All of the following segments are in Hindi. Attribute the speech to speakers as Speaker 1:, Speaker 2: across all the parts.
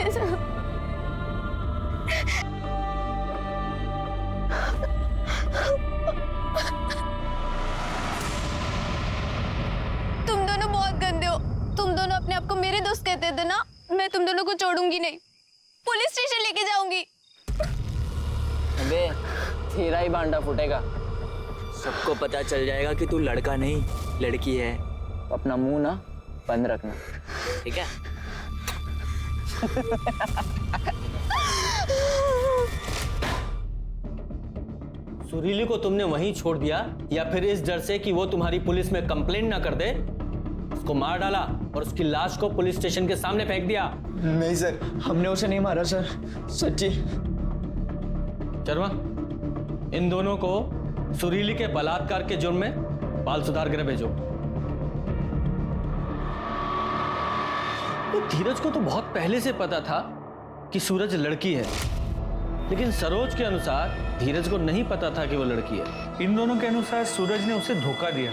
Speaker 1: प्लीज। तुम दोनों बहुत गंदे हो। तुम दोनों अपने आप को मेरे दोस्त कहते थे ना। मैं तुम दोनों को छोड़ूंगी नहीं, पुलिस स्टेशन लेके जाऊंगी।
Speaker 2: अबे तेरा ही भांडा फूटेगा।
Speaker 3: सबको पता चल जाएगा कि तू लड़का नहीं लड़की है।
Speaker 2: अपना मुंह ना बंद रखना,
Speaker 3: ठीक है?
Speaker 4: सुरीली को तुमने वहीं छोड़ दिया या फिर इस डर से कि वो तुम्हारी पुलिस में कंप्लेंट ना कर दे उसको मार डाला और उसकी लाश को पुलिस स्टेशन के सामने फेंक दिया?
Speaker 5: नहीं सर, हमने उसे नहीं मारा सर, सच्ची।
Speaker 4: शर्मा, इन दोनों को सुरीली के बलात्कार के जुर्म में बाल सुधार गृह भेजो। तो धीरज को तो बहुत पहले से पता था कि सूरज लड़की है, लेकिन सरोज के अनुसार धीरज को नहीं पता था कि वो लड़की है।
Speaker 6: इन दोनों के अनुसार सूरज ने उसे धोखा दिया,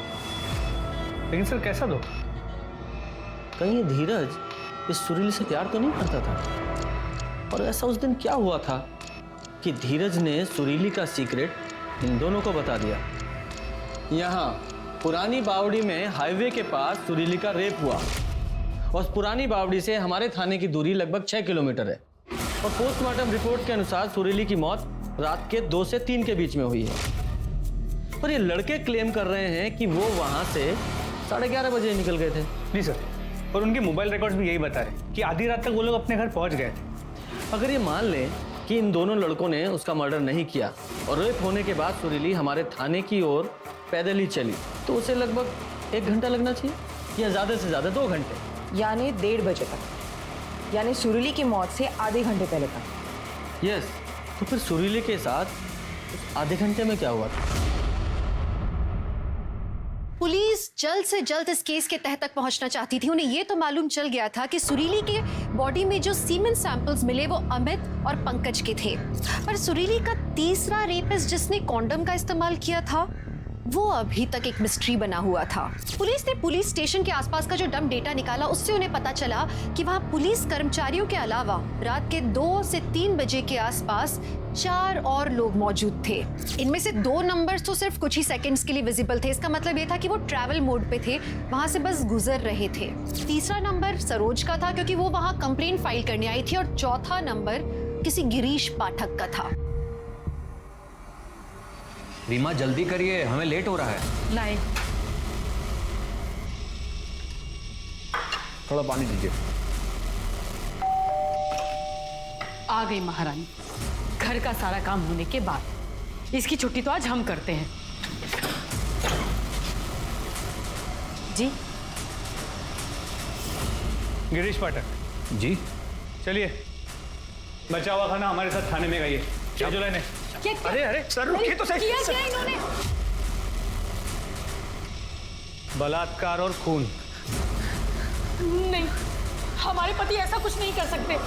Speaker 6: लेकिन सर कैसा धोखा?
Speaker 4: कहीं ये धीरज इस सुरीली से प्यार तो नहीं करता था? और ऐसा उस दिन क्या हुआ था कि धीरज ने सुरीली का सीक्रेट इन दोनों को बता दिया? यहाँ पुरानी बावड़ी में हाईवे के पास सुरीली का रेप हुआ और पुरानी बावड़ी से हमारे थाने की दूरी लगभग 6 किलोमीटर है और पोस्टमार्टम रिपोर्ट के अनुसार सुरीली की मौत रात के 2 से 3 के बीच में हुई है। पर ये लड़के क्लेम कर रहे हैं कि वो वहां से 11:30 बजे निकल गए थे।
Speaker 6: नहीं सर, और उनके मोबाइल रिकॉर्ड्स भी यही बता रहे कि आधी रात तक वो लोग अपने घर पहुंच गए थे।
Speaker 4: अगर ये मान लें कि इन दोनों लड़कों ने उसका मर्डर नहीं किया और रेप होने के बाद सुरीली हमारे थाने की ओर पैदल ही चली, तो उसे लगभग 1 घंटा लगना चाहिए या ज्यादा से ज्यादा 2 घंटे,
Speaker 7: यानी 1:30 बजे तक, यानी सुरीली की मौत से आधे घंटे पहले तक।
Speaker 4: यस। तो फिर सुरीली के साथ उस आधे घंटे में क्या हुआ था?
Speaker 1: पुलिस जल्द से जल्द इस केस के तह तक पहुंचना चाहती थी। उन्हें ये तो मालूम चल गया था कि सुरीली के बॉडी में जो सीमेन सैंपल्स मिले वो अमित और पंकज के थे, पर सुरीली का तीसरा रेपिस्ट जिसने कॉन्डम का इस्तेमाल किया था वो अभी तक एक मिस्ट्री बना हुआ था। पुलिस ने पुलिस स्टेशन के आसपास का जो डंप डेटा निकाला उससे उन्हें पता चला कि वहां पुलिस कर्मचारियों के अलावा रात के 2 से 3 बजे के आसपास 4 और लोग मौजूद थे। इनमें से 2 नंबर्स तो सिर्फ कुछ ही सेकंड्स के लिए विजिबल थे। इसका मतलब ये था कि वो ट्रैवल मोड पे थे, वहां से बस गुजर रहे थे। तीसरा नंबर सरोज का था क्योंकि वो वहां कंप्लेंट फाइल करने आई थी, और चौथा नंबर किसी गिरीश पाठक का था।
Speaker 8: रीमा जल्दी करिए, हमें लेट हो रहा है।
Speaker 7: लाए
Speaker 8: थोड़ा पानी दीजिए।
Speaker 9: आ गई महारानी। घर का सारा काम होने के बाद इसकी छुट्टी तो आज हम करते हैं। जी
Speaker 6: गिरीश पाठक
Speaker 8: जी
Speaker 6: चलिए, बचा हुआ खाना हमारे साथ थाने में गाइए। क्या जो लाने? अरे सर रुकिए तो सही।
Speaker 9: क्या इन्होंने?
Speaker 6: बलात्कार और खून।
Speaker 9: नहीं, हमारे पति ऐसा कुछ नहीं कर सकते।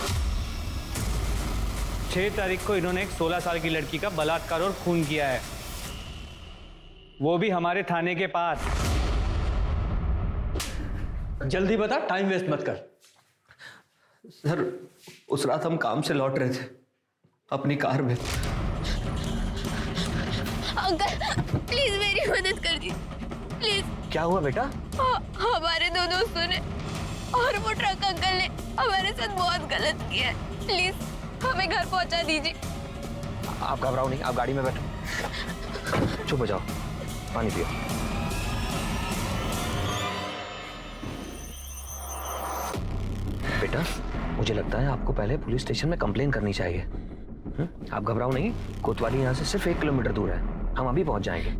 Speaker 6: 6 तारीख को इन्होंने एक 16 साल की लड़की का बलात्कार और खून किया है, वो भी हमारे थाने के पास।
Speaker 4: जल्दी बता, टाइम वेस्ट मत कर।
Speaker 5: सर उस रात हम काम से लौट रहे थे अपनी कार में।
Speaker 1: अंकल प्लीज मेरी मदद कर दी प्लीज।
Speaker 5: क्या हुआ बेटा?
Speaker 1: हमारे 2 दोस्तों ने और वो ट्रक अंकल ने हमारे साथ बहुत गलत किया है। प्लीज हमें घर पहुंचा दीजिए।
Speaker 5: आप घबराओ नहीं, आप गाड़ी में बैठो, चुप हो जाओ, पानी पियो। बेटा मुझे लगता है आपको पहले पुलिस स्टेशन में कंप्लेन करनी चाहिए। आप घबराओ नहीं, कोतवाली यहाँ से सिर्फ 1 किलोमीटर दूर है, हम अभी पहुंच जाएंगे।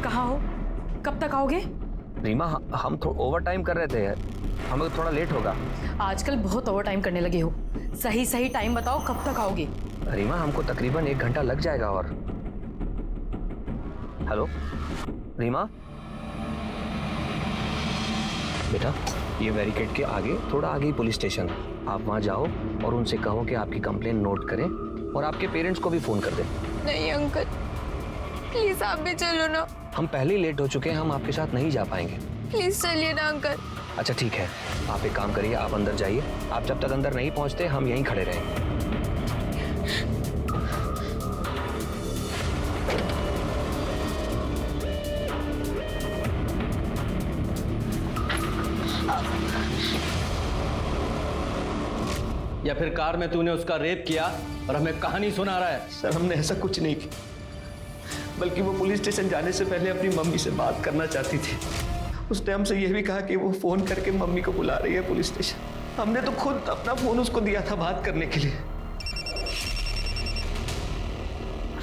Speaker 9: कहाँ हो? कब तक आओगे?
Speaker 5: रीमा हम ओवर टाइम कर रहे थे, हमें थोड़ा लेट होगा।
Speaker 9: आजकल बहुत ओवर टाइम करने लगे हो। सही टाइम बताओ, कब तक आओगे?
Speaker 5: रीमा हमको तकरीबन 1 घंटा लग जाएगा। और हेलो रीमा, बेटा ये बैरिकेड के आगे, थोड़ा आगे ही पुलिस स्टेशन है, आप वहाँ जाओ और उनसे कहो कि आपकी कंप्लेन नोट करें और आपके पेरेंट्स को भी फोन कर दें।
Speaker 1: नहीं अंकल प्लीज आप भी चलो ना।
Speaker 5: हम पहले ही लेट हो चुके हैं, हम आपके साथ नहीं जा पाएंगे।
Speaker 1: प्लीज चलिए ना अंकल।
Speaker 5: अच्छा ठीक है, आप एक काम करिए, आप अंदर जाइए। आप जब तक अंदर नहीं पहुंचते हम यहीं खड़े रहेंगे।
Speaker 4: या फिर कार में तूने उसका रेप किया और हमें कहानी सुना रहा है?
Speaker 5: सर हमने ऐसा कुछ नहीं किया, बल्कि वो पुलिस स्टेशन जाने से पहले अपनी मम्मी से बात करना चाहती थी। उसने हमसे यह भी कहा कि वो फोन करके मम्मी को बुला रही है पुलिस स्टेशन। हमने तो खुद अपना फोन उसको दिया था बात करने के लिए।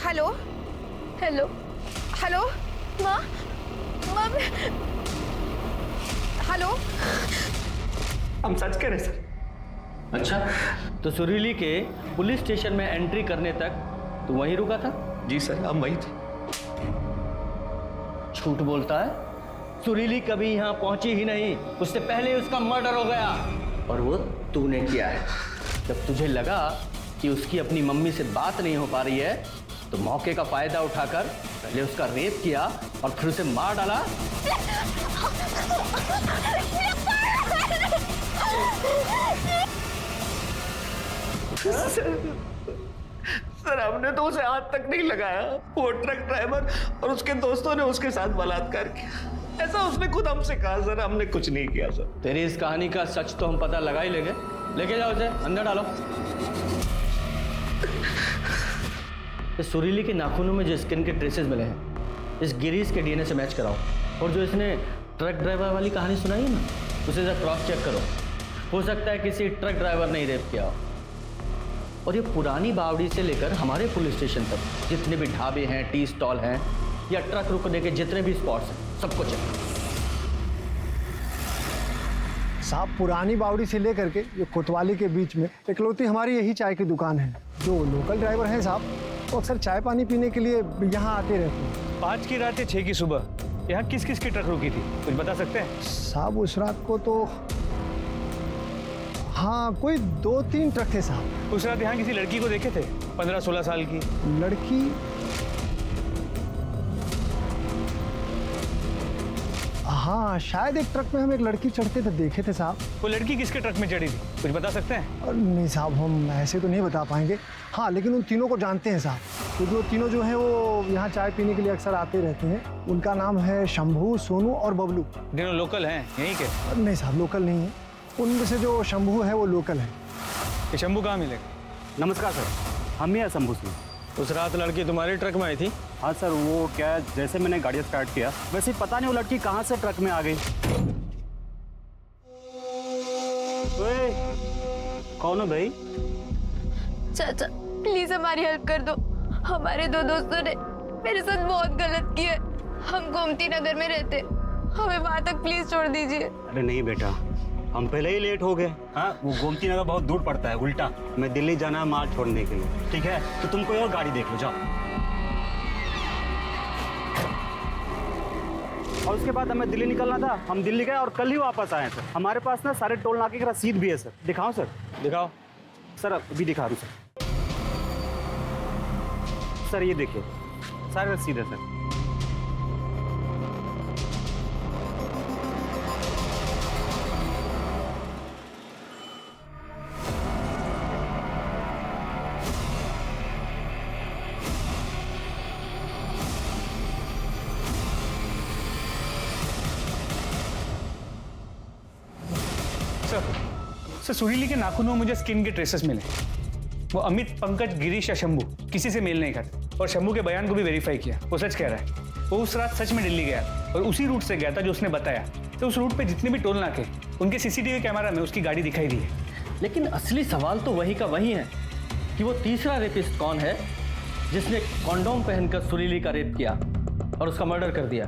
Speaker 7: हेलो हेलो हेलो माँ माँ हेलो।
Speaker 5: हम सच कह रहे सर।
Speaker 4: अच्छा, तो सुरीली के पुलिस स्टेशन में एंट्री करने तक तू वहीं रुका था?
Speaker 5: जी सर, हम वहीं थे।
Speaker 4: झूठ बोलता है। सुरीली कभी यहाँ पहुंची ही नहीं, उससे पहले उसका मर्डर हो गया और वो तूने किया है। जब तुझे लगा कि उसकी अपनी मम्मी से बात नहीं हो पा रही है तो मौके का फायदा उठाकर पहले उसका रेप किया और फिर उसे मार डाला।
Speaker 5: सर हमने तो उसे हाथ तक नहीं लगाया। वो ट्रक ड्राइवर और उसके दोस्तों ने उसके साथ बलात्कार किया, ऐसा उसने खुद हमसे कहा। सर हमने कुछ नहीं किया सर।
Speaker 4: तेरी इस कहानी का सच तो हम पता लगा ही लेंगे। लेके जाओ उसे, अंदर डालो। इस सुरीली के नाखूनों में जो स्किन के ट्रेसेस मिले हैं, इस गिरीश के डीएनए से मैच कराओ। और जो इसने ट्रक ड्राइवर वाली कहानी सुनाई है ना, उसे जरा क्रॉस चेक करो। हो सकता है किसी ट्रक ड्राइवर ने ही रेप किया हो। और ये पुरानी बावड़ी से लेकर हमारे पुलिस स्टेशन तक जितने भी ढाबे हैं, टी स्टॉल हैं या ट्रक रुकने के जितने भी स्पॉट्स हैं, सबको चेक करो।
Speaker 10: साहब पुरानी बावड़ी से लेकर के ये कोतवाली के बीच में इकलौती हमारी यही चाय की दुकान है। जो लोकल ड्राइवर हैं साहब, वो अक्सर चाय पानी पीने के लिए यहाँ आते रहते हैं।
Speaker 6: 5 की रात 6 की सुबह यहाँ किस किस की ट्रक रुकी थी, कुछ बता सकते हैं?
Speaker 10: साहब उस रात को तो हाँ कोई 2-3 ट्रक थे साहब।
Speaker 6: उस रात यहाँ किसी लड़की को देखे थे 15-16 साल की?
Speaker 10: लड़की हाँ शायद एक ट्रक में हम एक लड़की चढ़ते थे, देखे थे साहब।
Speaker 6: वो लड़की किसके ट्रक में चढ़ी थी, कुछ बता सकते हैं?
Speaker 10: नहीं साहब हम ऐसे तो नहीं बता पाएंगे। हाँ लेकिन उन तीनों को जानते हैं साहब, क्योंकि वो तीनों जो हैं वो यहाँ चाय पीने के लिए अक्सर आते रहते हैं। उनका नाम है शंभू, सोनू और बबलू।
Speaker 6: तीनों लोकल हैं यहीं के?
Speaker 10: नहीं साहब लोकल नहीं है। उनमें से जो शंभू है वो लोकल है।
Speaker 6: ये शंभू कहाँ मिलेगा?
Speaker 11: नमस्कार सर, हम ही हैं शंभू सिंह।
Speaker 6: उस रात लड़की तुम्हारे ट्रक में आई थी?
Speaker 11: हाँ सर, वो क्या है, जैसे मैंने गाड़ी स्टार्ट किया वैसे पता नहीं वो लड़की कहाँ से ट्रक में आ गई। ओए, कौन हो भाई?
Speaker 12: चाचा प्लीज हमारी हेल्प कर दो। हमारे 2 दोस्तों ने मेरे साथ बहुत गलत किया है। हम गोमती नगर में रहते, हमें वहां तक प्लीज छोड़ दीजिए।
Speaker 11: अरे नहीं बेटा, हम पहले ही लेट हो गए। हाँ वो गोमती नगर बहुत दूर पड़ता है, उल्टा मैं दिल्ली जाना है माल छोड़ने के लिए। ठीक है तो तुम कोई और गाड़ी देख लो, जाओ। और उसके बाद हमें दिल्ली निकलना था, हम दिल्ली गए और कल ही वापस आए सर। हमारे पास ना सारे टोल नाके की रसीद भी है सर। दिखाओ सर?
Speaker 6: दिखाओ
Speaker 11: सर, अभी दिखा दूँ सर। सर ये देखिए सारे रसीद है सर।
Speaker 6: सर सुरीली के नाखूनों में मुझे स्किन के ट्रेसेस मिले। वो अमित, पंकज, गिरीश या शंभू किसी से मेल नहीं करते। और शंभू के बयान को भी वेरीफाई किया, वो सच कह रहा है। वो उस रात सच में दिल्ली गया और उसी रूट से गया था जो उसने बताया। तो उस रूट पे जितने भी टोल नाके, उनके सीसीटीवी कैमरा में उसकी गाड़ी दिखाई दी है।
Speaker 4: लेकिन असली सवाल तो वही का वही है कि वो तीसरा रेपिस्ट कौन है जिसने कॉन्डोम पहनकर सुरीली का रेप किया और उसका मर्डर कर दिया।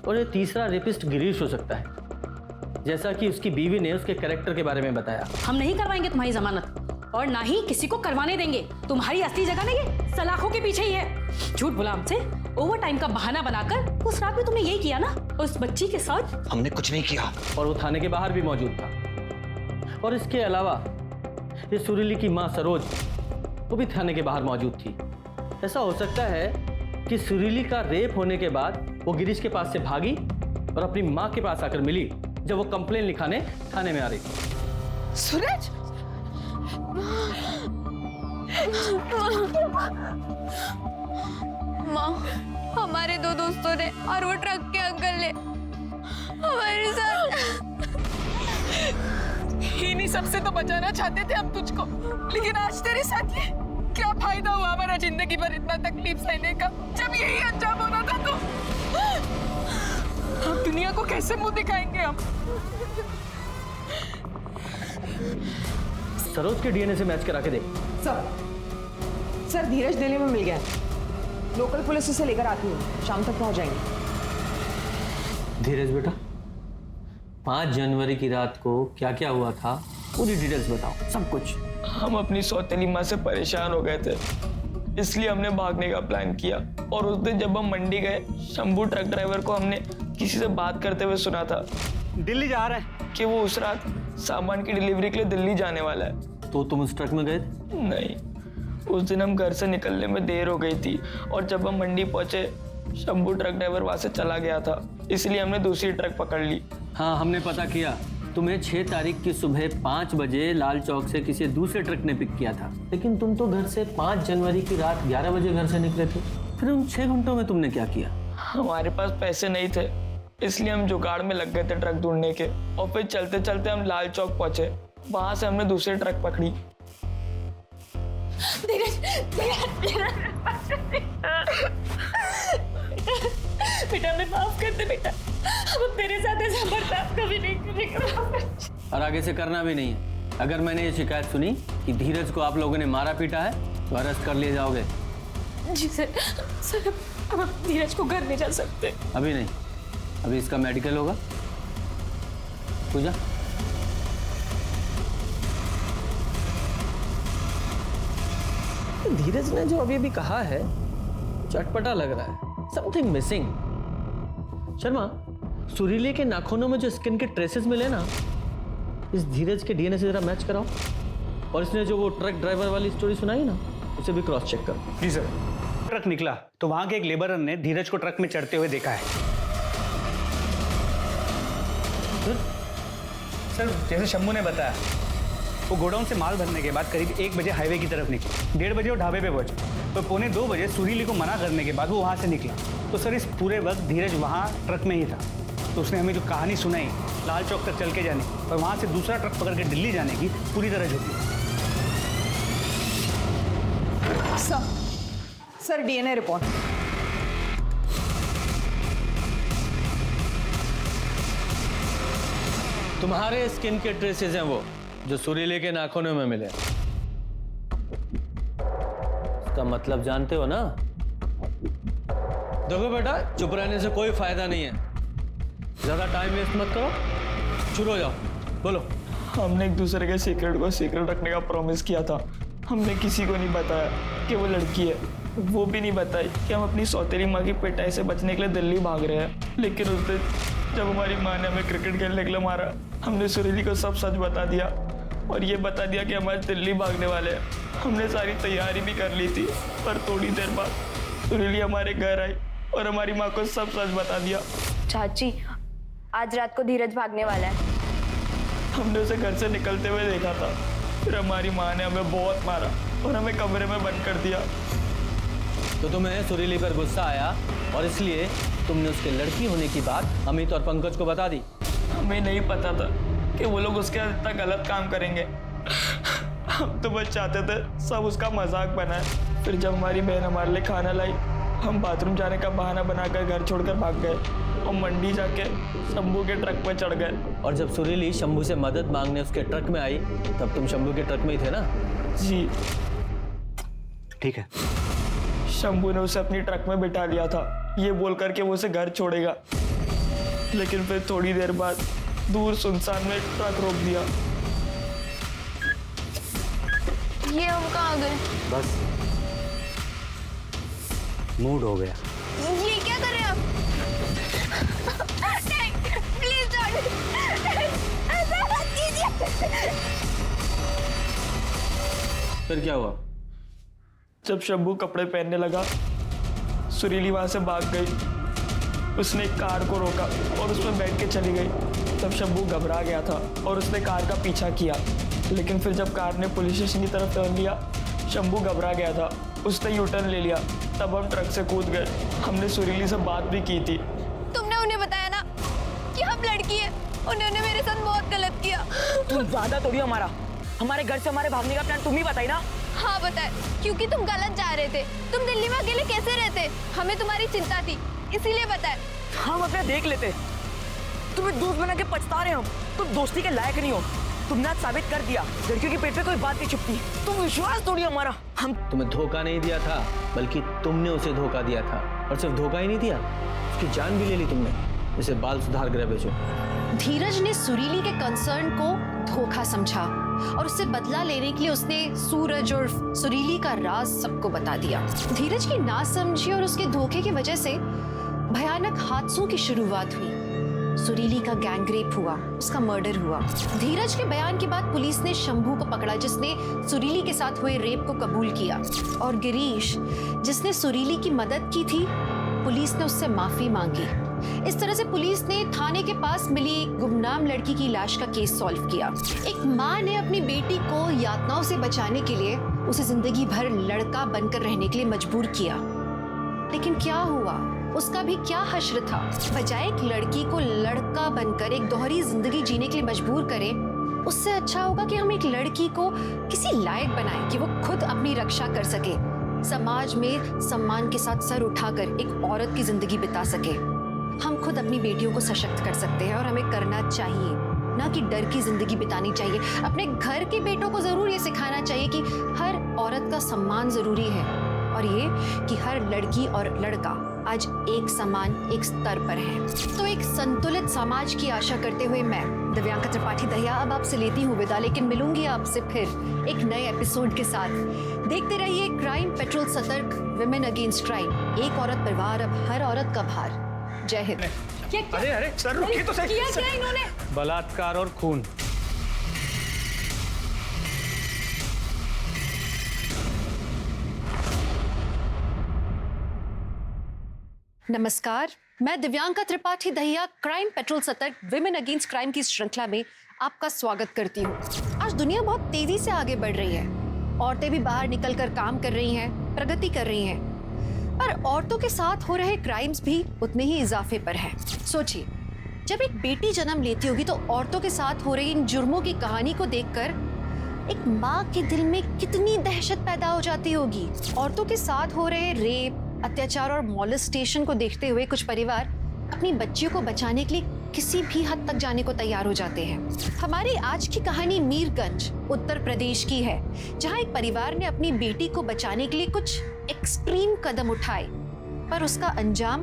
Speaker 4: और ये तीसरा रेपिस्ट गिरीश हो सकता है, जैसा कि उसकी बीवी ने उसके कैरेक्टर के बारे में बताया।
Speaker 9: हम नहीं करवाएंगे तुम्हारी जमानत और ना ही किसी को करवाने देंगे। तुम्हारी असली जगह ना ये सलाखों के पीछे ही है। झूठ बोला हमसे, ओवर टाइम का बहाना बनाकर। उस रात में तुमने यही किया ना उस बच्ची के साथ?
Speaker 5: हमने कुछ नहीं किया।
Speaker 4: और वो थाने के बाहर भी मौजूद था। और इसके अलावा ये सुरीली की माँ सरोज, वो भी थाने के बाहर मौजूद थी। ऐसा हो सकता है कि सुरीली का रेप होने के बाद वो गिरीश के पास से भागी और अपनी माँ के पास आकर मिली जब वो कंप्लेन लिखाने थाने में आ रही थी।
Speaker 7: सूरज,
Speaker 12: माँ, हमारे दो दोस्तों ने और वो ट्रक के अंकल ने हमारे साथ
Speaker 7: इन्हीं सबसे तो बचाना चाहते थे हम तुझको, लेकिन आज तेरे साथ ये क्या फायदा हुआ हमारा जिंदगी भर इतना तकलीफ सहने का, जब यही अंजाम होना था तो हम दुनिया को कैसे मुंह दिखाएंगे हम।
Speaker 4: सरोज के डीएनए से मैच करा के देख।
Speaker 7: सर धीरज दिल्ली में मिल गया है। लोकल पुलिस उसे लेकर आती है, शाम तक पहुंच जाएंगे।
Speaker 4: धीरज बेटा, 5 जनवरी की रात को क्या क्या हुआ था पूरी डिटेल्स बताओ, सब कुछ।
Speaker 5: हम अपनी सौतेली माँ से परेशान हो गए थे, इसलिए हमने भागने का प्लान किया। और उस दिन जब हम मंडी गए, शंभू ट्रक ड्राइवर को हमने किसी से बात करते हुए सुना था
Speaker 11: दिल्ली जा रहे हैं
Speaker 5: कि वो उस रात सामान की डिलीवरी के लिए दिल्ली जाने वाला है।
Speaker 4: तो तुम उस ट्रक में गए थे?
Speaker 5: नहीं, उस दिन हम घर से निकलने में देर हो गई थी और जब हम मंडी पहुंचे शंभू ट्रक ड्राइवर वहां से चला गया था, इसलिए हमने दूसरी ट्रक पकड़ ली।
Speaker 4: हाँ, हमने पता किया तुम्हें 6 तारीख की सुबह 5 बजे लाल चौक से किसी दूसरे ट्रक ने पिक किया था, लेकिन तुम तो घर से 5 जनवरी की रात 11 बजे घर से निकले थे। फिर उन 6 घंटों में तुमने क्या किया?
Speaker 5: हमारे पास पैसे नहीं थे, इसलिए हम जुगाड़ में लग गए थे ट्रक ढूंढने के। और फिर चलते चलते हम लाल चौक पहुंचे, वहां से हमने दूसरी ट्रक पकड़ी।
Speaker 9: बेटा हमें माफ कर दे बेटा, हम तेरे साथ ऐसा बर्ताव कभी नहीं करेंगे
Speaker 4: और आगे से करना भी नहीं है। अगर मैंने ये शिकायत सुनी कि धीरज को आप लोगों ने मारा पीटा है तो अरेस्ट कर लिए जाओगे।
Speaker 9: जी सर हम धीरज को घर नहीं जा सकते।
Speaker 4: अभी नहीं, अभी इसका मेडिकल होगा। पूजा, धीरज ने जो अभी कहा है चटपटा लग रहा है, समथिंग मिसिंग। शर्मा, सुरीले के नाखूनों में जो स्किन के ट्रेसेस मिले ना, इस धीरज के डीएनए से जरा मैच कराओ। और इसने जो वो ट्रक ड्राइवर वाली स्टोरी सुनाई ना, उसे भी क्रॉस चेक करो।
Speaker 6: जी सर। ट्रक निकला तो वहां के एक लेबरर ने धीरज को ट्रक में चढ़ते हुए देखा है। सर जैसे शंभू ने बताया, वो गोडाउन से माल भरने के बाद करीब 1 बजे हाईवे की तरफ निकले। 1:30 बजे वो ढाबे पे पहुंचे, तो 1:45 बजे सुरीली को मना करने के बाद वो वहां से निकला। तो सर इस पूरे वक्त धीरज वहां ट्रक में ही था। तो उसने हमें जो कहानी सुनाई लाल चौक तक चल के जाने और वहां से दूसरा ट्रक पकड़ के दिल्ली जाने की, पूरी तरह झूठी।
Speaker 7: Sir DNA report.
Speaker 4: तुम्हारे स्किन के ट्रेसेस हैं वो जो सुरीले के नाखूनों में मिले। इसका मतलब जानते हो ना? देखो बेटा, चुप रहने से कोई फायदा नहीं है, ज्यादा टाइम वेस्ट मत करो, शुरू हो जाओ, बोलो।
Speaker 5: हमने एक दूसरे के सीक्रेट को सीक्रेट रखने का प्रॉमिस किया था। हमने किसी को नहीं बताया कि वो लड़की है, वो भी नहीं बताई कि हम अपनी सौतेली माँ की पिटाई से बचने के लिए दिल्ली भाग रहे हैं। लेकिन उस दिन जब हमारी माँ ने हमें क्रिकेट खेलने के लिए मारा, हमने सुरीली को सब सच बता दिया और ये बता दिया कि हम आज दिल्ली भागने वाले हैं। हमने सारी तैयारी भी कर ली थी, पर थोड़ी देर बाद सुरीली हमारे घर आई और हमारी माँ को सब सच बता दिया।
Speaker 12: चाची, आज रात को धीरज भागने वाला है।
Speaker 5: हमने उसे घर से निकलते हुए देखा था। फिर हमारी माँ ने हमें बहुत मारा और हमें कमरे में बंद कर दिया।
Speaker 4: तो तुम्हें सुरीली पर गुस्सा आया और इसलिए तुमने उसके लड़की होने की बात अमित और पंकज को बता दी।
Speaker 5: हमें नहीं पता था कि वो लोग उसके साथ इतना गलत काम करेंगे। हम तो बस चाहते थे सब उसका मजाक बनाए। फिर जब हमारी बहन हमारे लिए खाना लाई, हम बाथरूम जाने का बहाना बनाकर घर छोड़कर भाग गए और मंडी जाके शंभू के ट्रक पर चढ़ गए।
Speaker 4: और जब सुरीली शंभू से मदद मांगने उसके ट्रक में आई, तब तुम शंभू के ट्रक में ही थे ना?
Speaker 5: जी
Speaker 11: ठीक है।
Speaker 5: शंभू ने उसे अपनी ट्रक में बिठा लिया था, ये बोल करके वो उसे घर छोड़ेगा। लेकिन फिर थोड़ी देर बाद दूर सुनसान में एक ट्रक रोक दिया।
Speaker 12: ये हम कहाँ गए?
Speaker 11: बस मूड हो गया।
Speaker 12: ये क्या कर रहे हैं आप? प्लीज ऐसा मत कीजिए।
Speaker 4: फिर क्या हुआ?
Speaker 5: जब शंभू कपड़े पहनने लगा, सुरीली वहां से भाग गई। उसने एक कार को रोका और उसमें बैठ के चली गई। तब शंभू घबरा गया था और उसने कार का पीछा किया, लेकिन फिर जब कार ने पुलिस स्टेशन की तरफ टर्न लिया, शंभू घबरा गया था, उसने यू टर्न ले लिया। तब हम ट्रक से कूद गए। हमने सुरीली से बात भी की थी।
Speaker 12: तुमने उन्हें बताया ना कि हम लड़की है। उन्होंने मेरे साथ बहुत गलत किया।
Speaker 7: तुम ज्यादा तोड़ी हमारे घर से हमारे भागने का प्लान तुम ही बताई ना।
Speaker 12: हाँ बताए, क्योंकि तुम गलत जा रहे थे। तुम दिल्ली में अकेले कैसे रहते? हमें तुम्हारी चिंता थी, इसीलिए बताए।
Speaker 7: हम अपने देख लेते। तुम्हें दोस्त बना के पछता रहे हो। तुम दोस्ती के लायक नहीं हो। तुमने आज साबित कर दिया लड़कियों के पेट पे कोई बात नहीं छुपती। तुम विश्वास तोड़ी हमारा। हम
Speaker 4: तुम्हें धोखा नहीं दिया था, बल्कि तुमने उसे धोखा दिया था। और सिर्फ धोखा ही नहीं दिया, उसकी जान भी ले ली तुमने। इसे बाल सुधार गृह भेजो।
Speaker 1: धीरज ने सुरीली के कंसर्न को धोखा समझा और उससे बदला लेने के लिए उसने सूरज और सुरीली का राज सबको बता दिया। धीरज की नासमझी और उसके धोखे की वजह से भयानक हादसों की शुरुआत हुई। सुरीली का गैंगरेप हुआ, उसका मर्डर हुआ। धीरज के बयान के बाद पुलिस ने शंभू को पकड़ा, जिसने सुरीली के साथ हुए रेप को कबूल किया। और गिरीश, जिसने सुरीली की मदद की थी, पुलिस ने उससे माफी मांगी। इस तरह से पुलिस ने थाने के पास मिली एक गुमनाम लड़की की लाश का केस सॉल्व किया। एक माँ ने अपनी बेटी को यातनाओं से बचाने के लिए उसे जिंदगी भर लड़का बनकर रहने के लिए मजबूर किया। लेकिन क्या हुआ? उसका भी क्या हश्र था? बजाय एक लड़की को लड़का बनकर एक दोहरी जिंदगी जीने के लिए मजबूर करें, उससे अच्छा होगा कि हम एक लड़की को किसी लायक बनाएं कि वो खुद अपनी रक्षा कर सके, समाज में सम्मान के साथ सर उठाकर एक औरत की जिंदगी बिता सके। हम खुद अपनी बेटियों को सशक्त कर सकते हैं और हमें करना चाहिए, ना कि डर की जिंदगी बितानी चाहिए। अपने घर के बेटों को जरूर ये सिखाना चाहिए कि हर औरत का सम्मान जरूरी है और ये कि हर लड़की और लड़का आज एक समान एक स्तर पर है। तो एक संतुलित समाज की आशा करते हुए मैं दिव्यांका त्रिपाठी दहिया अब आपसे लेती हूँ विदा, लेकिन मिलूंगी आपसे फिर एक नए एपिसोड के साथ। देखते रहिए क्राइम पेट्रोल सतर्क, विमेन अगेंस्ट क्राइम। एक औरत परिवार, अब हर औरत का भार। जय हिंद।
Speaker 6: अरे सर रुकिए तो सही।
Speaker 12: किया क्या इन्होंने?
Speaker 6: बलात्कार और खून।
Speaker 1: नमस्कार, मैं दिव्यांका त्रिपाठी दहिया क्राइम पेट्रोल सतर्क विमेन अगेंस्ट क्राइम की श्रृंखला में आपका स्वागत करती हूँ। आज दुनिया बहुत तेजी से आगे बढ़ रही है। औरतें भी बाहर निकलकर काम कर रही हैं, प्रगति कर रही हैं, पर औरतों के साथ हो रहे क्राइम्स भी उतने ही इजाफे पर हैं। सोचिए, जब एक बेटी जन्म लेती होगी तो औरतों के साथ हो रही इन जुर्मों की कहानी को देखकर एक माँ के दिल में कितनी दहशत पैदा हो जाती होगी। औरतों के साथ हो रहे रेप, अत्याचार और मॉलेस्टेशन को देखते हुए कुछ परिवार अपनी बच्चियों को बचाने के लिए किसी भी हद तक जाने को तैयार हो जाते हैं। हमारी आज की कहानी मीरगंज, उत्तर प्रदेश की है, जहां एक परिवार ने अपनी बेटी को बचाने के लिए कुछ एक्सट्रीम कदम उठाए, पर उसका अंजाम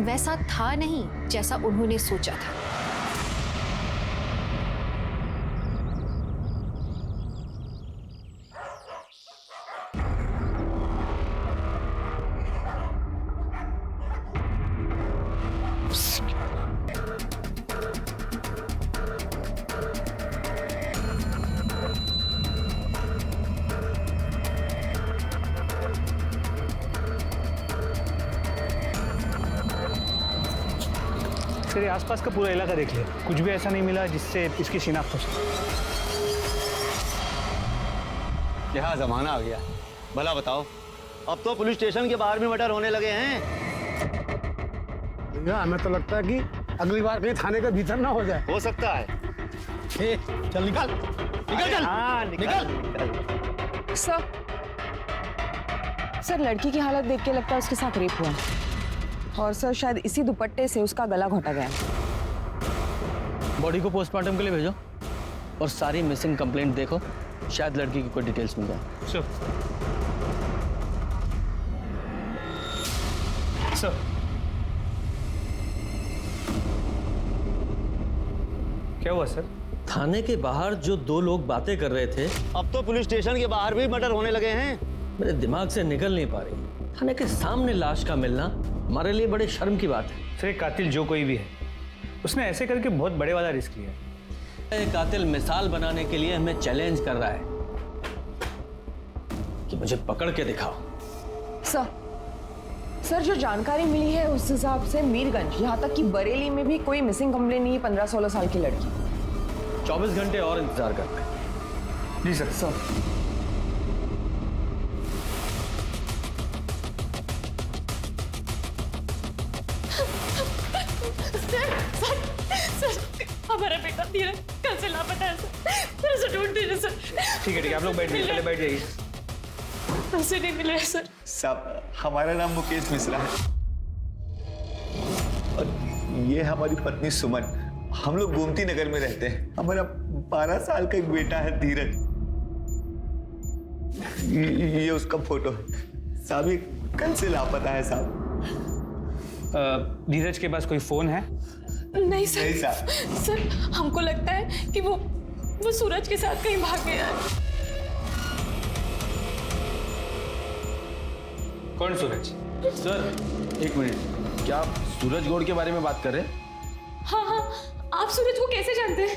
Speaker 1: वैसा था नहीं जैसा उन्होंने सोचा था।
Speaker 6: तेरे आसपास का पूरा इलाका देख लिया, कुछ भी ऐसा नहीं मिला जिससे इसकी शिनाख्त हो सके।
Speaker 11: क्या जमाना आ गया, भला बताओ। अब तो पुलिस स्टेशन के बाहर भी मर्डर होने लगे हैं।
Speaker 10: भैया हमें तो लगता है कि अगली बार कहीं थाने के भीतर ना हो जाए।
Speaker 11: हो सकता है।
Speaker 10: चल निकल निकल चल।
Speaker 11: हाँ निकल।
Speaker 7: सर लड़की की हालत देख के लगता है उसके साथ रेप हुआ और सर शायद इसी दुपट्टे से उसका गला घोटा गया।
Speaker 4: बॉडी को पोस्टमार्टम के लिए भेजो और सारी मिसिंग कंप्लेंट देखो, शायद लड़की की कोई डिटेल्स मिल जाए।
Speaker 6: सर सर क्या हुआ सर?
Speaker 4: थाने के बाहर जो दो लोग बातें कर रहे थे,
Speaker 11: अब तो पुलिस स्टेशन के बाहर भी मर्डर होने लगे हैं।
Speaker 4: मेरे दिमाग से निकल नहीं पा रही। थाने के सामने लाश का मिलना हमारे लिए बड़े शर्म की बात है।
Speaker 6: सर कातिल जो कोई भी है, उसने ऐसे करके बहुत बड़े वाला रिस्क लिया है।
Speaker 4: ये कातिल मिसाल बनाने के लिए हमें चैलेंज कर रहा है कि मुझे पकड़ के दिखाओ।
Speaker 7: सर सर जो जानकारी मिली है उस हिसाब से मीरगंज यहाँ तक कि बरेली में भी कोई मिसिंग कंप्लेन नहीं है 15-16 साल की लड़की।
Speaker 4: 24 घंटे और इंतजार करते हैं।
Speaker 6: जी सर।
Speaker 7: सर
Speaker 9: हमारा बेटा धीरज कल से लापता है सर। सर ढूंढ दीजिए सर।
Speaker 6: ठीक है, आप लोग बैठ जाइए, पहले बैठ जाइए।
Speaker 9: कैसे नहीं मिले सर?
Speaker 5: साहब हमारा नाम मुकेश मिश्रा है और ये हमारी पत्नी सुमन। हम लोग गोमती नगर में रहते हैं। हमारा 12 साल का एक बेटा है धीरज। ये उसका फोटो है साहब। ये कल से लापता है साहब।
Speaker 6: धीरज के पास कोई फोन है?
Speaker 9: नहीं सर।
Speaker 5: नहीं साहब।
Speaker 9: सर हमको लगता है कि वो सूरज के साथ कहीं भाग गया है।
Speaker 6: कौन सूरज?
Speaker 4: सर एक मिनट, क्या आप सूरज गौड़ के बारे में बात कर रहे हैं?
Speaker 9: हाँ हाँ, आप सूरज को कैसे जानते हैं?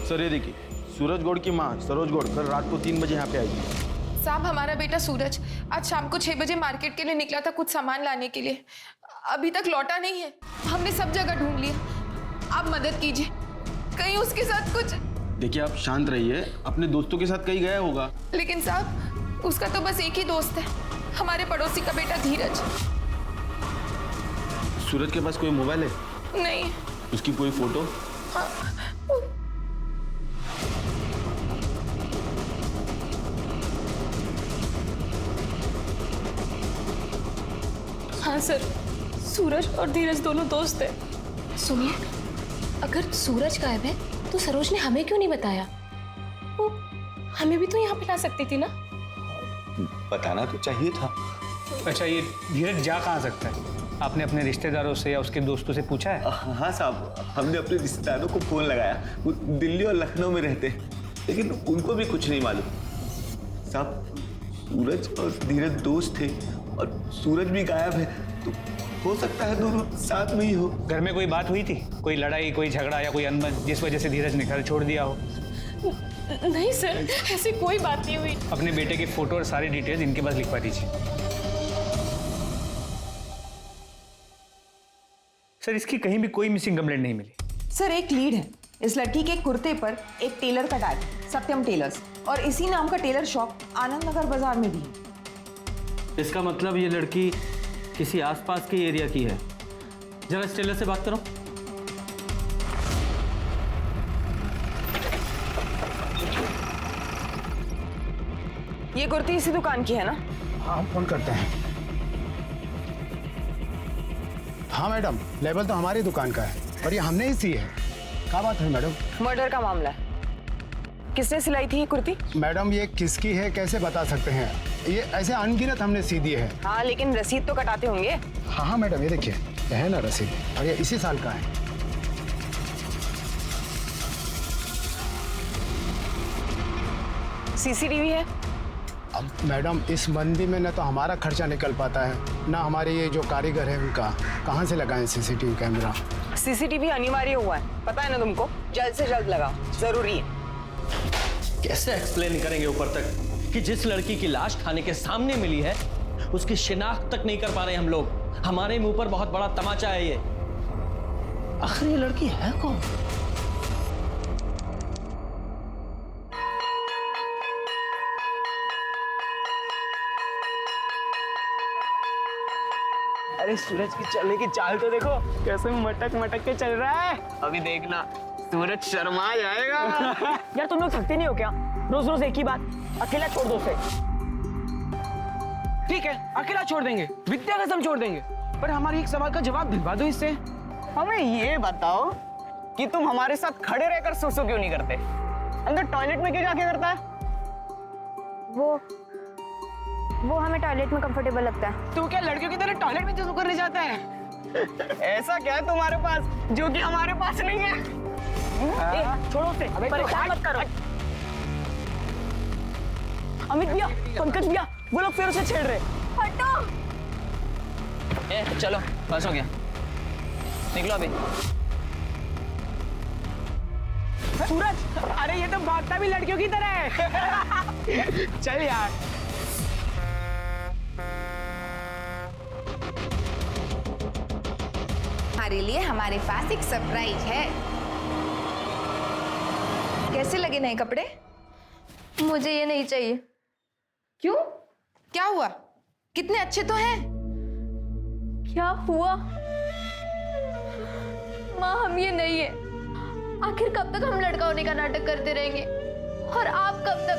Speaker 13: सर ये देखिए, सूरज गौड़ की माँ सरोज गौड़ कल रात को 3 बजे यहाँ पे आई थी।
Speaker 12: साहब हमारा बेटा सूरज आज शाम को 6 बजे मार्केट के लिए निकला था कुछ सामान लाने के लिए। अभी तक लौटा नहीं है। हमने सब जगह ढूंढ लिया। आप मदद कीजिए, कहीं उसके साथ कुछ।
Speaker 13: देखिए आप शांत रहिए, अपने दोस्तों के साथ कहीं गया होगा।
Speaker 12: लेकिन साहब उसका तो बस एक ही दोस्त है, हमारे पड़ोसी का बेटा धीरज।
Speaker 13: सूरज के पास कोई मोबाइल है?
Speaker 12: नहीं।
Speaker 13: उसकी कोई फोटो?
Speaker 12: हाँ।
Speaker 9: हाँ सर, सूरज और धीरज दोनों दोस्त हैं।
Speaker 12: सुनिए, अगर सूरज गायब है तो सरोज ने हमें क्यों नहीं बताया?
Speaker 9: वो हमें भी तो यहाँ पे ला सकती थी ना?
Speaker 5: बताना तो चाहिए था।
Speaker 6: अच्छा, ये धीरज जा कहाँ सकता है? आपने अपने रिश्तेदारों से या उसके दोस्तों से पूछा है?
Speaker 5: हाँ साहब, हमने अपने रिश्तेदारों को फोन लगाया। वो दिल्ली और लखनऊ में रहते हैं, लेकिन उनको भी कुछ नहीं मालूम। साहब सूरज और धीरज दोस्त थे और सूरज भी गायब है, तो हो सकता है दोनों साथ में ही हो।
Speaker 6: घर में कोई बात हुई थी? कोई लड़ाई, कोई झगड़ा या कोई अनबन जिस वजह से धीरज ने घर छोड़ दिया हो?
Speaker 9: नहीं सर, ऐसी कोई बात नहीं हुई।
Speaker 6: अपने बेटे के फोटो और सारी डिटेल्स इनके पास लिखवा दीजिए। सर इसकी कहीं भी कोई मिसिंग कंप्लेंट नहीं मिली।
Speaker 7: सर एक लीड है, इस लड़की के कुर्ते पर एक टेलर का टैग, सत्यम टेलर्स, और इसी नाम का टेलर शॉप आनंद नगर बाजार में भी है।
Speaker 4: इसका मतलब ये लड़की किसी आसपास के एरिया की है। जरा इस टेलर से बात करो।
Speaker 7: ये कुर्ती इसी दुकान की है ना?
Speaker 10: हाँ हम फोन करते हैं। हाँ मैडम, लेबल तो हमारी दुकान का है और ये हमने ही सी है। क्या बात है मैडम?
Speaker 7: मर्डर का मामला है। किसने सिलाई थी ये कुर्ती?
Speaker 10: मैडम ये किसकी है कैसे बता सकते हैं? ये ऐसे अनगिनत हमने सी दी है।
Speaker 7: हाँ लेकिन रसीद तो कटाते होंगे।
Speaker 10: हाँ हाँ मैडम, ये देखिए, ये है ना रसीद, और ये इसी साल का है।
Speaker 7: सीसीटीवी है?
Speaker 10: अब मैडम इस मंदी में न तो हमारा खर्चा निकल पाता है, ना हमारे ये जो कारीगर है उनका। कहाँ से लगाएं सीसीटीवी कैमरा?
Speaker 7: सीसीटीवी अनिवार्य हुआ है, पता है ना तुमको? जल्द से जल्द लगाओ, जरूरी है।
Speaker 4: कैसे एक्सप्लेन करेंगे ऊपर तक कि जिस लड़की की लाश थाने के सामने मिली है उसकी शिनाख्त तक नहीं कर पा रहे हम लोग। हमारे मुंह पर बहुत बड़ा तमाचा है ये। आखिर ये लड़की है कौन?
Speaker 7: अरे सूरज की चलने की चाल तो देखो, कैसे मटक मटक के चल रहा है।
Speaker 3: अभी देखना सूरज शर्मा जाएगा।
Speaker 7: यार तुम लोग थकते नहीं हो क्या? रोज रोज एक ही बात। अकेला छोड़ दो उसे।
Speaker 14: ठीक है, अकेला छोड़ देंगे, विद्या कसम छोड़ देंगे, पर हमारी एक सवाल का जवाब दिलवा दो इससे।
Speaker 7: हमें ये बताओ कि तुम हमारे साथ खड़े रहकर सुसु क्यों नहीं करते? अंदर टॉयलेट में क्यों जाके करता है?
Speaker 12: वो हमें टॉयलेट में कंफर्टेबल लगता है।
Speaker 14: तू क्या लड़कियों की तरह टॉयलेट में सुसु करने जाता है?
Speaker 7: ऐसा क्या है तुम्हारे पास जो कि हमारे पास नहीं है? छोड़ो उसे, परेशान मत करो। अमित भैया, पंकज भैया, वो लोग फिर उसे छेड़ रहे।
Speaker 12: हटो।
Speaker 2: चलो बस हो गया, निकलो अभी।
Speaker 14: सूरज, अरे ये तो भागता भी लड़कियों की तरह है। चल यार।
Speaker 12: हमारे लिए हमारे पास एक सरप्राइज है। कैसे लगे नए कपड़े?
Speaker 15: मुझे ये नहीं चाहिए।
Speaker 12: क्यों? क्या हुआ? कितने अच्छे तो हैं।
Speaker 15: क्या हुआ? माँ, हम ये नहीं है। आखिर कब तक हम लड़का होने का नाटक करते रहेंगे? और आप कब तक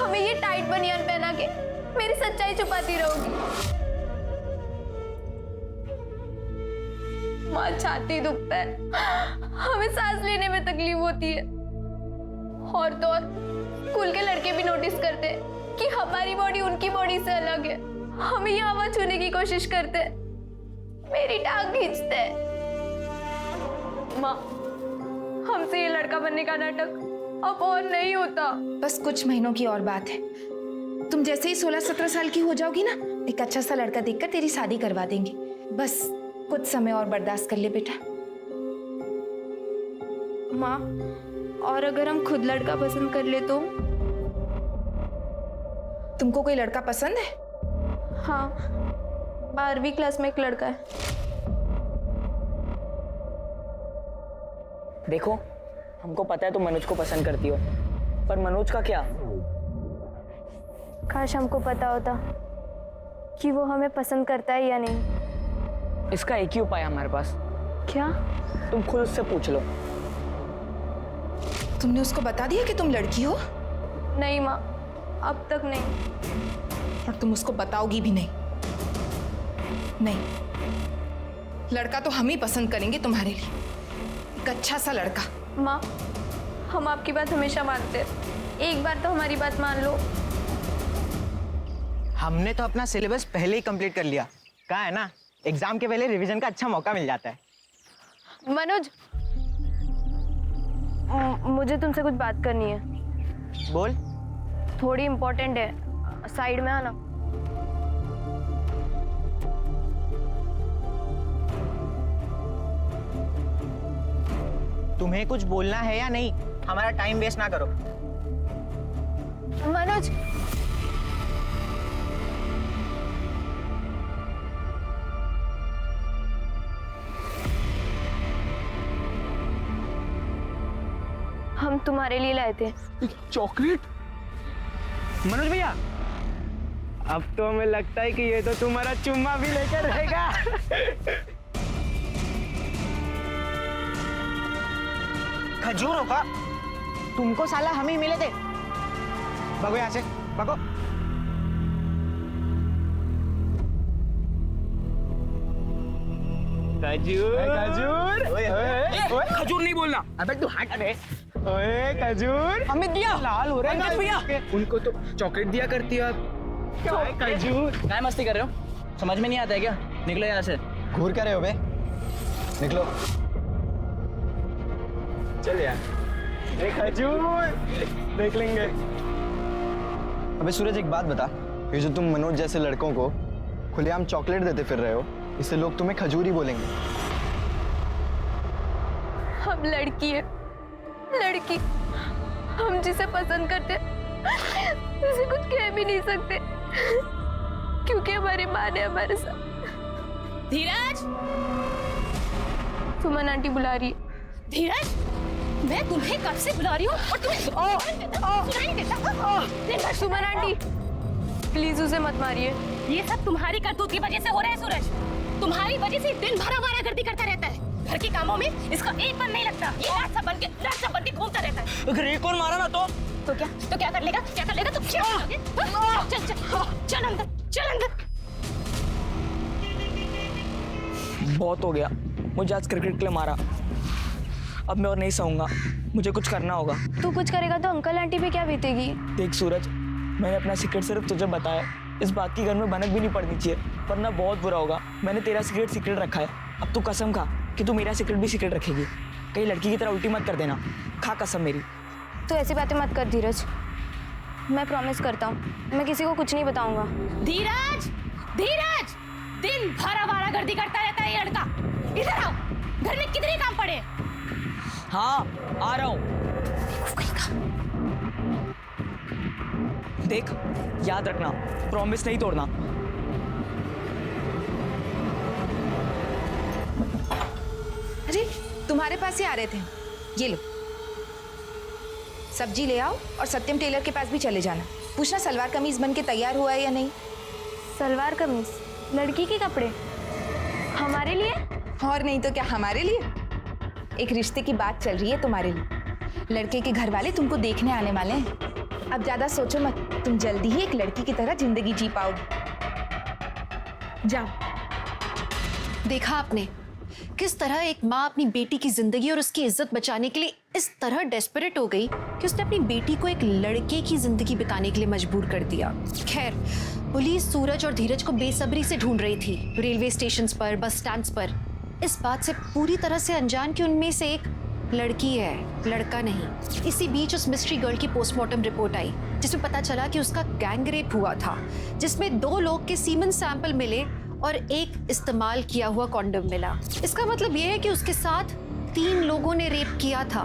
Speaker 15: हमें ये टाइट बनियान पहना के मेरी सच्चाई छुपाती रहोगी? माँ, छाती दुखता है, हमें सांस लेने में तकलीफ होती है। और तो और स्कूल के लड़के भी नोटिस करते हैं कि हमारी बॉडी उनकी बॉडी से अलग है। हमें ये हवा छूने की कोशिश करते हैं, मेरी टांग खींचते हैं। माँ, हमसे ये लड़का बनने का नाटक अब और नहीं होता।
Speaker 12: बस कुछ महीनों की और बात है। तुम जैसे ही 16-17 साल की हो जाओगी ना, एक अच्छा सा लड़का देखकर तेरी शादी करवा देंगे। बस कुछ समय और बर्दाश्त कर ले बेटा।
Speaker 15: माँ, और अगर हम खुद लड़का पसंद कर ले तो?
Speaker 12: तुमको कोई लड़का पसंद है?
Speaker 15: हाँ, 12वीं क्लास में एक लड़का है।
Speaker 7: देखो, हमको पता है तुम मनोज को पसंद करती हो, पर मनोज का क्या?
Speaker 15: काश हमको पता होता कि वो हमें पसंद करता है या नहीं।
Speaker 7: इसका एक ही उपाय है हमारे पास।
Speaker 15: क्या?
Speaker 7: तुम खुद उससे पूछ लो।
Speaker 12: तुमने उसको बता दिया कि तुम लड़की हो?
Speaker 15: नहीं माँ, अब तक नहीं।
Speaker 12: और तुम उसको बताओगी भी नहीं? नहीं, लड़का तो हम ही पसंद करेंगे तुम्हारे लिए, एक अच्छा सा लड़का।
Speaker 15: माँ, हम आपकी बात हमेशा मानते हैं, एक बार तो हमारी बात मान लो।
Speaker 7: हमने तो अपना सिलेबस पहले ही कंप्लीट कर लिया। कहा है ना, एग्जाम के पहले रिवीजन का अच्छा मौका मिल जाता है।
Speaker 15: मनोज, मुझे तुमसे कुछ बात करनी है।
Speaker 7: बोल।
Speaker 15: थोड़ी इम्पोर्टेंट है, साइड में आना।
Speaker 7: तुम्हें कुछ बोलना है या नहीं? हमारा टाइम वेस्ट ना करो।
Speaker 15: मनोज, हम तुम्हारे लिए लाए थे
Speaker 14: चॉकलेट। मनोज भैया, अब तो हमें लगता है कि ये तो तुम्हारा चुम्मा भी लेकर रहेगा।
Speaker 7: खजूरों का तुमको साला हम ही मिले थे। भागो यहाँ से, भागो।
Speaker 14: खजूर, खजूर, खजूर नहीं बोलना। अबे तू हट बे। ओए खजूर।
Speaker 7: अमित भैया,
Speaker 14: लाल हो रहा है
Speaker 7: पंकज भैया।
Speaker 14: उनको तो चॉकलेट दिया करती है। खजूर।
Speaker 2: क्या मस्ती कर रहे हो? समझ में नहीं आता है क्या? निकलो यहाँ से।
Speaker 16: घूर क्या रहे हो बे? निकलो।
Speaker 14: चल यार, खजूर देख लेंगे।
Speaker 16: अबे सूरज, एक बात बता, ये जो तुम मनोज जैसे लड़कों को खुलेआम चॉकलेट देते फिर रहे हो, इससे लोग तुम्हें खजूर ही बोलेंगे।
Speaker 15: हम लड़की है, लड़की। हम जिसे पसंद करते उसे कुछ कह भी नहीं सकते, क्योंकि हमारी माँ ने हमारे साथ।
Speaker 9: धीरज,
Speaker 15: सुमन आंटी बुला रही है।
Speaker 9: धीरज, मैं तुम्हें कब से बुला रही हूँ और तुम्हें सुनाई नहीं देता।
Speaker 15: सुमन आंटी, प्लीज उसे मत मारिए।
Speaker 9: ये सब तुम्हारी करतूत की वजह से हो रहा है सूरज। तुम्हारी वजह से दिन भर आवारागर्दी करता रहता है। घर के कामों में इसका एक मन नहीं लगता। ये लाट सब बन के घूमता रहता है।
Speaker 7: अगर एक और मारा ना तो
Speaker 9: क्या कर लेगा? क्या कर लेगा? तुम क्या करोगे? चल चल चल अंदर, चल अंदर।
Speaker 7: बहुत हो गया, मुझे आज क्रिकेट के लिए मारा। अब मैं और नहीं सहूंगा, मुझे कुछ करना होगा।
Speaker 15: तू कुछ करेगा तो अंकल आंटी पे क्या बीतेगी?
Speaker 7: देख सूरज, मैंने अपना सीक्रेट सिर्फ तुझे बताया। इस बात की घर में भनक भी नहीं पड़नी चाहिए, वरना बहुत बुरा होगा। मैंने तेरा सीक्रेट रखा है। अब तू कसम खा कि तू मेरा सीक्रेट भी सीक्रेट रखेगी। कहीं लड़की की तरह उल्टी मत कर देना। खा कसम मेरी।
Speaker 15: तू ऐसी बातें मत कर धीरज, मैं प्रॉमिस करता हूँ मैं किसी को कुछ नहीं बताऊंगा।
Speaker 9: धीरज, धीरज, दिन भर आवारागर्दी करता रहता है ये लड़का। इधर आओ, घर में कितने काम पड़े?
Speaker 7: हाँ, आ रहा हूँ। देख, याद रखना, प्रॉमिस नहीं तोड़ना।
Speaker 17: तुम्हारे पास ही आ रहे थे। ये लो, सब्जी ले आओ और सत्यम टेलर के पास भी चले जाना। पूछना सलवार कमीज बन के तैयार हुआ है या नहीं।
Speaker 15: सलवार कमीज? लड़की के कपड़े हमारे लिए?
Speaker 17: और नहीं तो क्या, हमारे लिए। एक रिश्ते की बात चल रही है तुम्हारे लिए। लड़के के घर वाले तुमको देखने आने वाले हैं। अब ज्यादा सोचो मत, तुम जल्दी ही एक लड़की की तरह जिंदगी जी पाओगे। जाओ।
Speaker 1: देखा आपने किस तरह एक माँ अपनी बेटी की जिंदगी और उसकी इज्जत बचाने के लिए इस तरह डेस्परेट हो गई कि उसने अपनी बेटी को एक लड़के की जिंदगी बिताने के लिए मजबूर कर दिया। खैर, पुलिस सूरज और धीरज को बेसब्री से ढूंढ रही थी, रेलवे स्टेशंस पर, बस स्टैंड्स पर, इस बात से पूरी तरह से अनजान कि उनमें से एक लड़की है, लड़का नहीं। इसी बीच उस मिस्ट्री गर्ल की पोस्टमार्टम रिपोर्ट आई, जिसमें पता चला कि उसका गैंग रेप हुआ था, जिसमें 2 लोग के सीमन सैंपल मिले और एक इस्तेमाल किया हुआ कॉन्डम मिला। इसका मतलब यह है कि उसके साथ 3 लोगों ने रेप किया था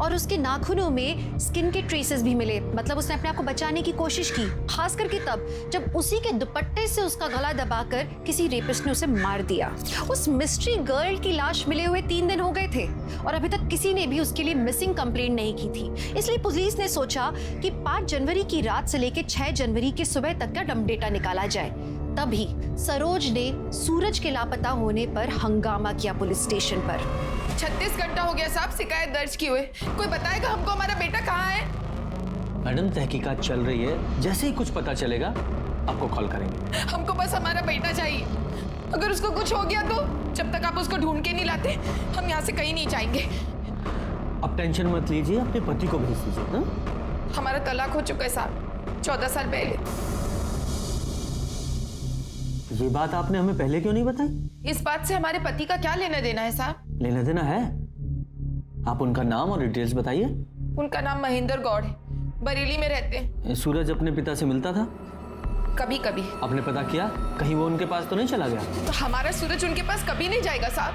Speaker 1: और उसके नाखूनों में स्किन के ट्रेसेस भी मिले। मतलब उसने अपने आप को बचाने की कोशिश की, खास करके तब जब उसी के दुपट्टे से उसका गला दबाकर किसी रेपिस्ट ने उसे मार दिया। उस मिस्ट्री गर्ल की लाश मिले हुए 3 दिन हो गए थे और अभी तक किसी ने भी उसके लिए मिसिंग कंप्लेंट नहीं की थी। इसलिए पुलिस ने सोचा कि 5 जनवरी की रात से लेकर 6 जनवरी के सुबह तक का डम डेटा निकाला जाए। तभी सरोज ने सूरज के लापता होने पर हंगामा किया पुलिस स्टेशन पर।
Speaker 12: 36 घंटा हो गया साहब शिकायत दर्ज किए हुए। कोई बताएगा हमको हमारा बेटा कहाँ है?
Speaker 4: मैडम, तहकीकात चल रही है, जैसे ही कुछ पता चलेगा आपको कॉल करेंगे।
Speaker 12: हमको बस हमारा बेटा चाहिए। अगर उसको कुछ हो गया तो जब तक आप उसको ढूंढ के नहीं लाते हम यहाँ से कहीं नहीं जाएंगे।
Speaker 4: अब टेंशन मत लीजिए, अपने पति को भेज दीजिए ना।
Speaker 12: हमारा तलाक हो चुका है साहब 14 साल पहले।
Speaker 4: ये बात आपने हमें पहले क्यों नहीं बताई?
Speaker 12: इस बात से हमारे पति का क्या लेना देना है साहब?
Speaker 4: लेना देना है? आप उनका नाम और डिटेल्स बताइए।
Speaker 12: उनका नाम महेंद्र गौड़ है, बरेली में रहते हैं।
Speaker 4: सूरज अपने पिता से मिलता था?
Speaker 12: कभी कभी।
Speaker 4: आपने पता किया कहीं वो उनके पास तो नहीं चला गया?
Speaker 12: तो हमारा सूरज उनके पास कभी नहीं जाएगा साहब।